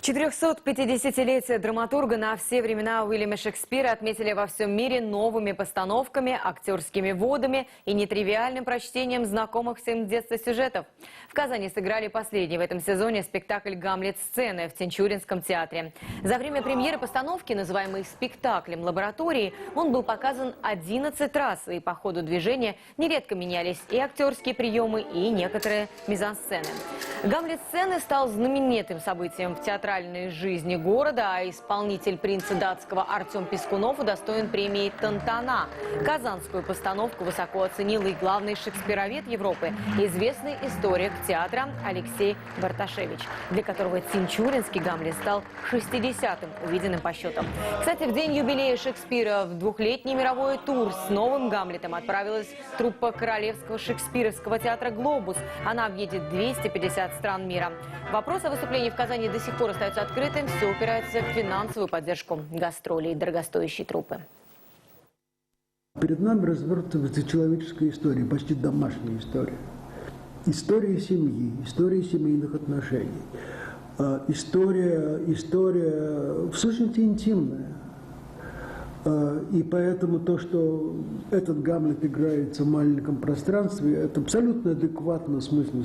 450-летие драматурга на все времена Уильяма Шекспира отметили во всем мире новыми постановками, актерскими вводами и нетривиальным прочтением знакомых всем с детства сюжетов. В Казани сыграли последний в этом сезоне спектакль «Гамлет. Сцены» в Тинчуринском театре. За время премьеры постановки, называемой спектаклем лаборатории, он был показан 11 раз, и по ходу движения нередко менялись и актерские приемы, и некоторые мизансцены. «Гамлет. Сцены» стал знаменитым событием в театральной жизни города, а исполнитель «Принца датского» Артем Пискунов удостоен премии «Тантана». Казанскую постановку высоко оценил и главный шекспировед Европы, известный историк театра Алексей Барташевич, для которого тинчуринский «Гамлет» стал 60-м увиденным по счетам. Кстати, в день юбилея Шекспира в двухлетний мировой тур с новым «Гамлетом» отправилась труппа Королевского шекспировского театра «Глобус». Она объедет 250 стран мира. Вопрос о выступлении в Казани до сих пор остается открытым. Все упирается в финансовую поддержку гастролей дорогостоящей труппы. Перед нами развертывается человеческая история, почти домашняя история. История семьи, история семейных отношений. История в сущности интимная. И поэтому то, что этот Гамлет играется в маленьком пространстве, это абсолютно адекватно смыслу